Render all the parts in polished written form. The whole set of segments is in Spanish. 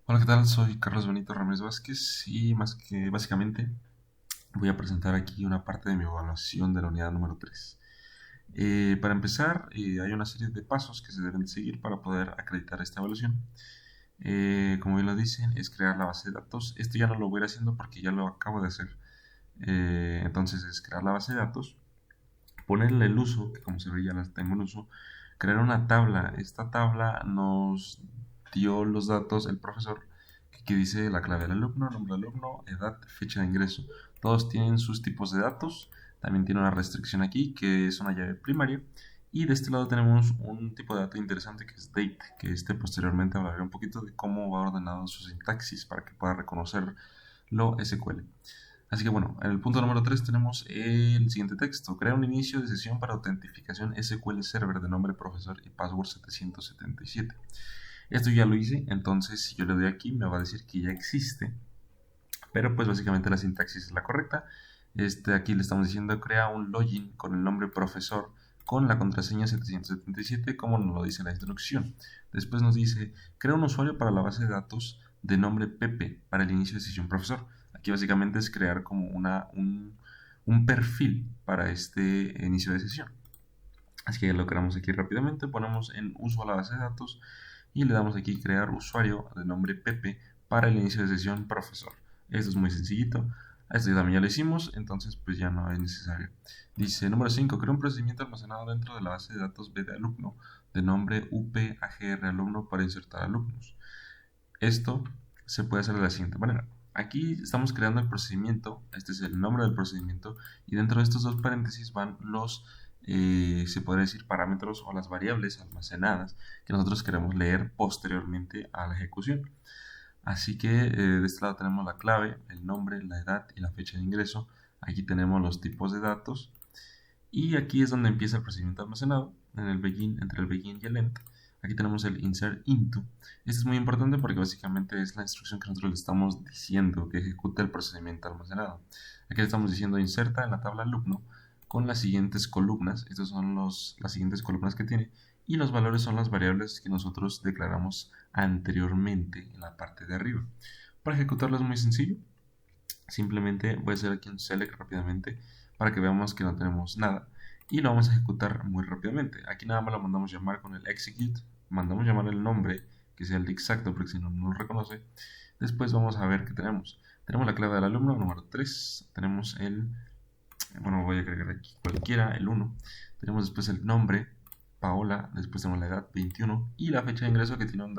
Hola, ¿qué tal? Soy Carlos Benito Ramírez Vázquez y más que básicamente voy a presentar aquí una parte de mi evaluación de la unidad número 3. Para empezar, hay una serie de pasos que se deben seguir para poder acreditar esta evaluación. Como bien lo dicen, es crear la base de datos. Esto ya no lo voy a ir haciendo porque ya lo acabo de hacer. Entonces es crear la base de datos, ponerle el uso, que como se ve ya la tengo en uso, crear una tabla. Esta tabla nos dio los datos el profesor que dice la clave del alumno, nombre del alumno, edad, fecha de ingreso. Todos tienen sus tipos de datos. También tiene una restricción aquí que es una llave primaria. Y de este lado tenemos un tipo de dato interesante que es date, que posteriormente hablaré un poquito de cómo va ordenado su sintaxis para que pueda reconocerlo SQL. Así que bueno, en el punto número 3 tenemos el siguiente texto. Crea un inicio de sesión para autentificación SQL Server de nombre profesor y password 777. Esto ya lo hice, entonces si yo le doy aquí me va a decir que ya existe, pero pues básicamente la sintaxis es la correcta. Aquí le estamos diciendo crea un login con el nombre profesor con la contraseña 777 como nos lo dice la instrucción. Después nos dice crea un usuario para la base de datos de nombre Pepe para el inicio de sesión profesor. Aquí básicamente es crear como un perfil para este inicio de sesión. Así que lo creamos aquí rápidamente, ponemos en uso a la base de datos y le damos aquí crear usuario de nombre Pepe para el inicio de sesión profesor. Esto es muy sencillito. Esto también ya lo hicimos, entonces pues ya no es necesario. Dice número 5, crea un procedimiento almacenado dentro de la base de datos B de alumno de nombre UPAGR alumno para insertar alumnos. Esto se puede hacer de la siguiente manera. Aquí estamos creando el procedimiento, este es el nombre del procedimiento, y dentro de estos dos paréntesis van se podría decir, parámetros o las variables almacenadas que nosotros queremos leer posteriormente a la ejecución. Así que de este lado tenemos la clave, el nombre, la edad y la fecha de ingreso. Aquí tenemos los tipos de datos y aquí es donde empieza el procedimiento almacenado, en el begin, entre el begin y el end. Aquí tenemos el insert into. Este es muy importante porque básicamente es la instrucción que nosotros le estamos diciendo que ejecute el procedimiento almacenado. Aquí le estamos diciendo inserta en la tabla alumno con las siguientes columnas. Estas son las siguientes columnas que tiene. Y los valores son las variables que nosotros declaramos anteriormente en la parte de arriba. Para ejecutarlo es muy sencillo. Simplemente voy a hacer aquí un select rápidamente para que veamos que no tenemos nada y lo vamos a ejecutar muy rápidamente. Aquí nada más lo mandamos llamar con el execute, mandamos llamar el nombre que sea el exacto porque si no, no lo reconoce. Después vamos a ver qué tenemos. Tenemos la clave del alumno, número 3, tenemos bueno, voy a agregar aquí cualquiera, el 1. Tenemos después el nombre, Paola, después tenemos la edad, 21, y la fecha de ingreso que tiene un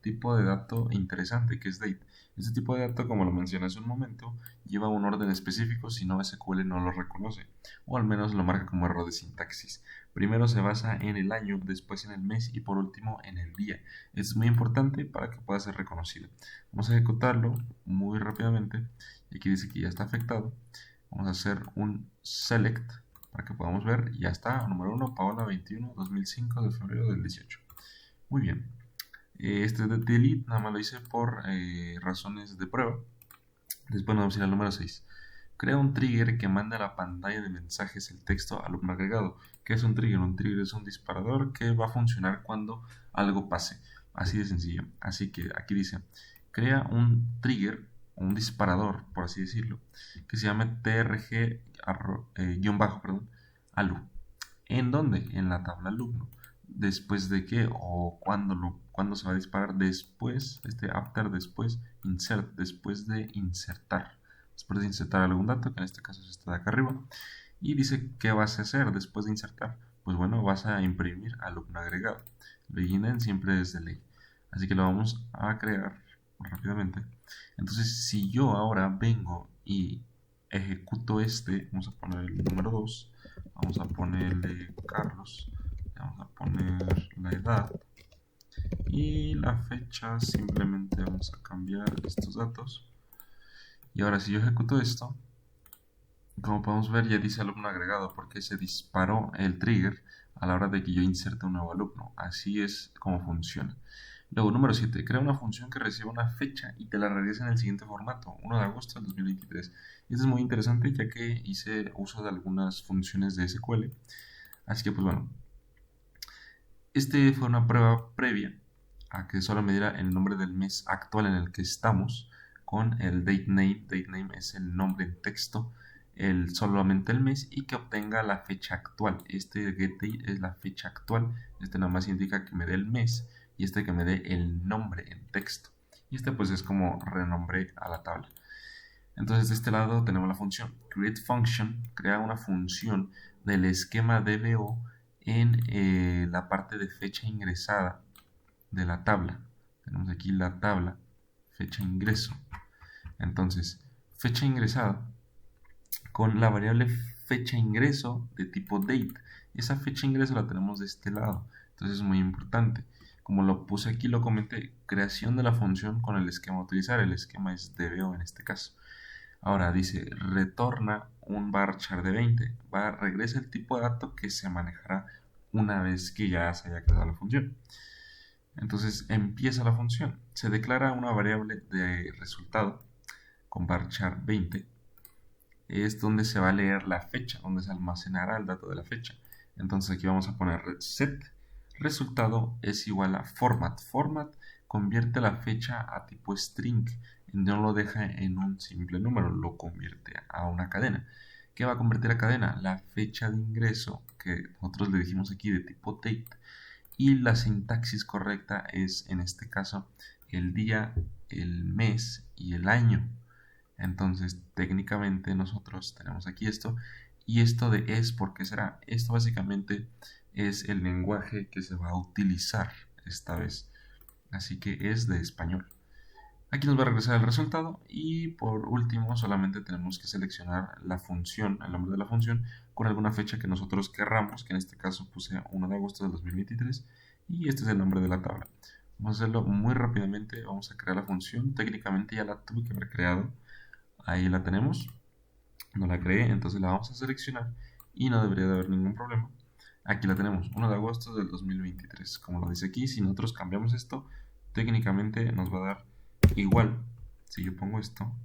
tipo de dato interesante, que es date. Este tipo de dato, como lo mencioné hace un momento, lleva un orden específico, si no SQL no lo reconoce, o al menos lo marca como error de sintaxis. Primero se basa en el año, después en el mes y por último en el día. Es muy importante para que pueda ser reconocido. Vamos a ejecutarlo muy rápidamente, y aquí dice que ya está afectado. Vamos a hacer un select para que podamos ver. Ya está, número 1, Paola 21, 2005 de febrero del 18. Muy bien. Este de delete nada más lo hice por razones de prueba. Después nos vamos a ir al número 6. Crea un trigger que manda a la pantalla de mensajes el texto alumno agregado. ¿Qué es un trigger? Un trigger es un disparador que va a funcionar cuando algo pase. Así de sencillo. Así que aquí dice, crea un trigger, un disparador, por así decirlo, que se llame alu. ¿En dónde? En la tabla alumno. ¿Después de qué? ¿O cuándo se va a disparar? Después, after, después, insert, después de insertar. Después de insertar algún dato, que en este caso es este de acá arriba. Y dice, ¿qué vas a hacer después de insertar? Pues bueno, vas a imprimir alumno agregado. Begin siempre es de ley. Así que lo vamos a crear rápidamente. Entonces, si yo ahora vengo y ejecuto vamos a poner el número 2, vamos a ponerle Carlos, vamos a poner la edad y la fecha, simplemente vamos a cambiar estos datos. Y ahora si yo ejecuto esto, como podemos ver ya dice alumno agregado porque se disparó el trigger a la hora de que yo inserte un nuevo alumno. Así es como funciona. Luego, número 7. Crea una función que reciba una fecha y te la regresa en el siguiente formato, 1 de agosto del 2023. Esto es muy interesante ya que hice uso de algunas funciones de SQL. Así que pues bueno, fue una prueba previa a que solo me diera el nombre del mes actual en el que estamos con el date name. Date name es el nombre en texto, solamente el mes, y que obtenga la fecha actual. Este getDate es la fecha actual. Este nada más indica que me dé el mes y este que me dé el nombre en texto. Y este pues es como renombré a la tabla. Entonces de este lado tenemos la función createFunction, crea una función del esquema DBO en la parte de fecha ingresada de la tabla. Tenemos aquí la tabla, fecha ingreso. Entonces, fecha ingresada con la variable fecha ingreso de tipo date. Esa fecha ingreso la tenemos de este lado. Entonces es muy importante. Como lo puse aquí, lo comenté, creación de la función con el esquema a utilizar. El esquema es DBO en este caso. Ahora dice, retorna un varchar de 20. Regresa el tipo de dato que se manejará una vez que ya se haya creado la función. Entonces empieza la función. Se declara una variable de resultado con varchar 20. Es donde se va a leer la fecha, donde se almacenará el dato de la fecha. Entonces aquí vamos a poner set resultado es igual a format. Format convierte la fecha a tipo string, no lo deja en un simple número, lo convierte a una cadena. ¿Qué va a convertir a cadena? La fecha de ingreso, que nosotros le dijimos aquí de tipo date, y la sintaxis correcta es en este caso el día, el mes y el año. Entonces técnicamente nosotros tenemos aquí esto, y esto de es porque será. Esto básicamente es el lenguaje que se va a utilizar esta vez, así que es de español. Aquí nos va a regresar el resultado y por último solamente tenemos que seleccionar la función, el nombre de la función con alguna fecha que nosotros querramos, que en este caso puse 1 de agosto de 2023 y este es el nombre de la tabla. Vamos a hacerlo muy rápidamente. Vamos a crear la función. Técnicamente ya la tuve que haber creado, ahí la tenemos, no la creé, entonces la vamos a seleccionar y no debería de haber ningún problema. Aquí la tenemos, 1 de agosto del 2023, como lo dice aquí. Si nosotros cambiamos esto, técnicamente nos va a dar igual. Si yo pongo esto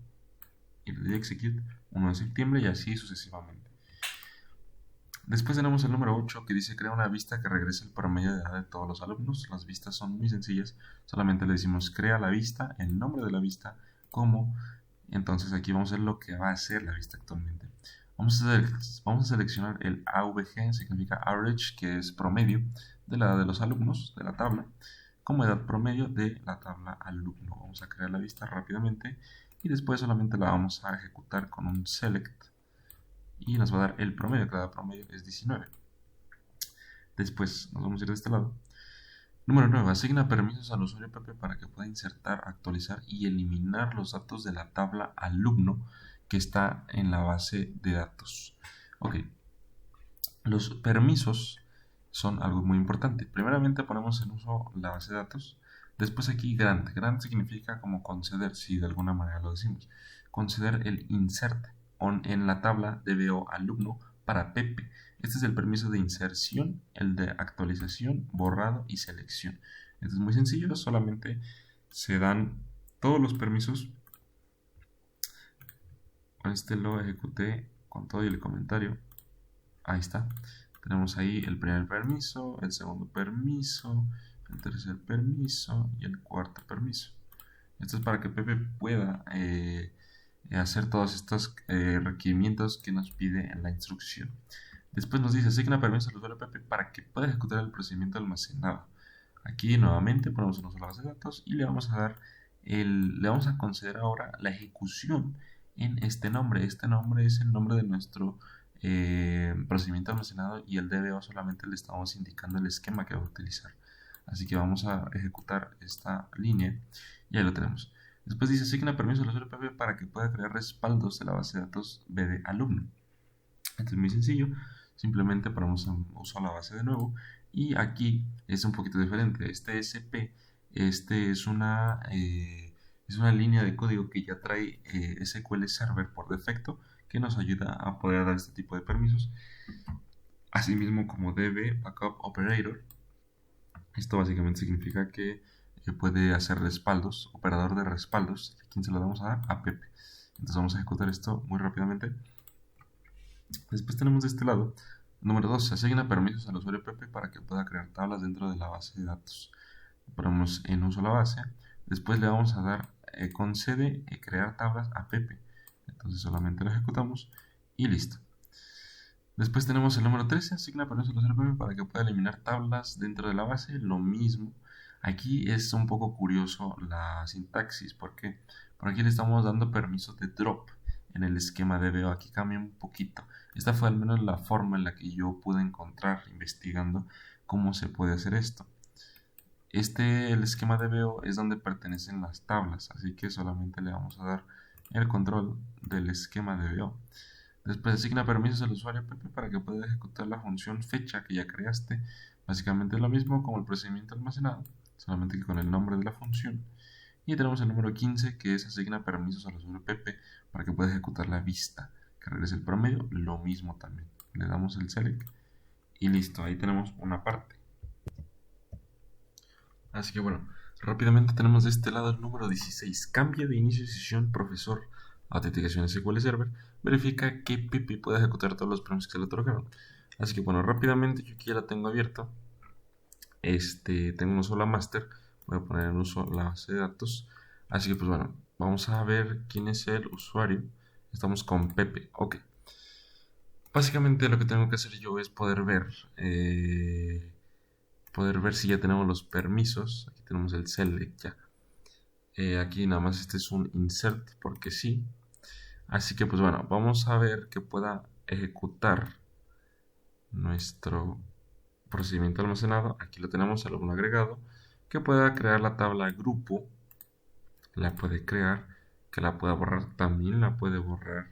y le doy execute, 1 de septiembre y así sucesivamente. Después tenemos el número 8 que dice crea una vista que regrese el promedio de edad de todos los alumnos. Las vistas son muy sencillas, solamente le decimos crea la vista, el nombre de la vista, como. Entonces aquí vamos a ver lo que va a hacer la vista actualmente. Vamos a seleccionar el AVG, significa average, que es promedio de la edad de los alumnos de la tabla, como edad promedio de la tabla alumno. Vamos a crear la vista rápidamente y después solamente la vamos a ejecutar con un select y nos va a dar el promedio. Cada promedio es 19. Después nos vamos a ir de este lado. Número 9. Asigna permisos al usuario Pepe para que pueda insertar, actualizar y eliminar los datos de la tabla alumno que está en la base de datos. Ok. Los permisos son algo muy importante. Primeramente ponemos en uso la base de datos. Después aquí grant. Grant significa como conceder, si de alguna manera lo decimos. Conceder el insert en la tabla DBO alumno para Pepe. Este es el permiso de inserción, el de actualización, borrado y selección. Esto es muy sencillo, solamente se dan todos los permisos. Con este lo ejecuté con todo y el comentario. Ahí está. Tenemos ahí el primer permiso, el segundo permiso, el tercer permiso y el cuarto permiso. Esto es para que Pepe pueda hacer todos estos requerimientos que nos pide en la instrucción. Después nos dice asigna permiso al usuario Pepe para que pueda ejecutar el procedimiento almacenado. Aquí nuevamente ponemos en uso la base de datos y le vamos a dar le vamos a conceder ahora la ejecución en este nombre. Este nombre es el nombre de nuestro procedimiento almacenado y el DBO solamente le estamos indicando el esquema que va a utilizar. Así que vamos a ejecutar esta línea y ahí lo tenemos. Después dice asigna permiso al usuario Pepe para que pueda crear respaldos de la base de datos BD alumno. Esto es muy sencillo, simplemente ponemos en uso la base de nuevo y aquí es un poquito diferente. Este SP, es una línea de código que ya trae SQL Server por defecto, que nos ayuda a poder dar este tipo de permisos, asimismo como DB Backup Operator. Esto básicamente significa que puede hacer respaldos, operador de respaldos. ¿A quién se lo vamos a dar? A Pepe. Entonces vamos a ejecutar esto muy rápidamente. Después tenemos de este lado, número 2, se asigna permisos al usuario Pepe para que pueda crear tablas dentro de la base de datos. ponemos en uso la base. Después le vamos a dar concede crear tablas a Pepe. Entonces solamente lo ejecutamos y listo. Después tenemos el número 13, asigna permiso al usuario Pepe para que pueda eliminar tablas dentro de la base. Lo mismo. Aquí es un poco curioso la sintaxis porque por aquí le estamos dando permisos de drop en el esquema de DBO. Aquí cambia un poquito. Esta fue al menos la forma en la que yo pude encontrar investigando cómo se puede hacer esto. El esquema de DBO es donde pertenecen las tablas, así que solamente le vamos a dar el control del esquema de DBO. Después asigna permisos al usuario Pepe para que pueda ejecutar la función fecha que ya creaste. Básicamente es lo mismo como el procedimiento almacenado, solamente que con el nombre de la función. Y tenemos el número 15 que es asigna permisos al usuario Pepe para que pueda ejecutar la vista, que regrese el promedio, lo mismo también. Le damos el select y listo, ahí tenemos una parte. Así que bueno, rápidamente tenemos de este lado el número 16. Cambia de inicio de sesión profesor autenticación SQL Server. Verifica que Pepe puede ejecutar todos los permisos que le otorgaron. Así que bueno, rápidamente yo aquí ya la tengo abierto. Tengo un uso la master. Voy a poner en uso la base de datos. Así que pues bueno, vamos a ver quién es el usuario. Estamos con Pepe. Ok. Básicamente lo que tengo que hacer yo es poder ver si ya tenemos los permisos. Aquí tenemos el select ya. Aquí nada más este es un insert porque sí. Así que pues bueno, vamos a ver que pueda ejecutar nuestro procedimiento almacenado. Aquí lo tenemos, alumno agregado, que pueda crear la tabla grupo. La puede crear, que la pueda borrar, también la puede borrar.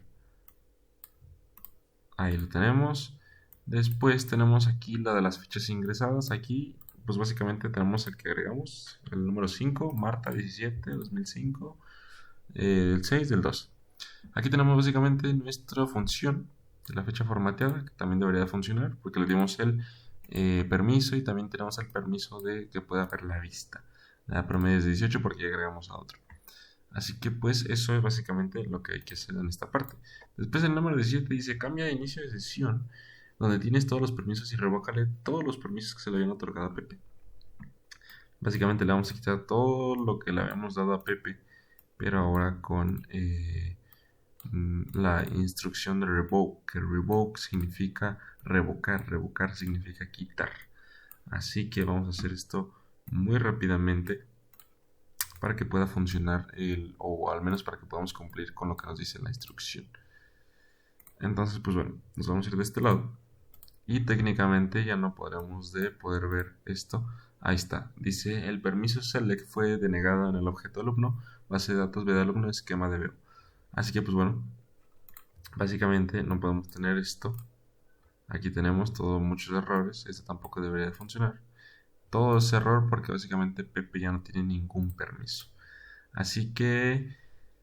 Ahí lo tenemos. Después tenemos aquí la de las fichas ingresadas. Aquí pues básicamente tenemos el que agregamos, el número 5, Marta 17, 2005, el 6 del 2. Aquí tenemos básicamente nuestra función de la fecha formateada, que también debería de funcionar, porque le dimos el permiso y también tenemos el permiso de que pueda ver la vista. La promedio es de 18 porque ya agregamos a otro. Así que pues eso es básicamente lo que hay que hacer en esta parte. Después el número 17 dice cambia de inicio de sesión, donde tienes todos los permisos y revócale todos los permisos que se le habían otorgado a Pepe. Básicamente le vamos a quitar todo lo que le habíamos dado a Pepe, pero ahora con la instrucción de revoke, que revoke significa revocar, revocar significa quitar. Así que vamos a hacer esto muy rápidamente para que pueda funcionar o al menos para que podamos cumplir con lo que nos dice la instrucción. Entonces pues bueno, nos vamos a ir de este lado y técnicamente ya no podremos poder ver esto. Ahí está, dice el permiso select fue denegado en el objeto alumno, base de datos B de alumno, esquema de DBO. Así que pues bueno, básicamente no podemos tener esto. Aquí tenemos muchos errores, este tampoco debería de funcionar. Todo es error porque básicamente Pepe ya no tiene ningún permiso. Así que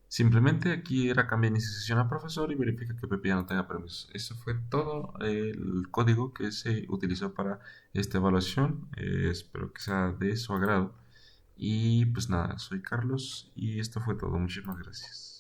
simplemente aquí era cambiar iniciación a profesor y verifica que Pepe ya no tenga permisos. Eso fue todo el código que se utilizó para esta evaluación. Espero que sea de su agrado. Y pues nada, soy Carlos y esto fue todo. Muchísimas gracias.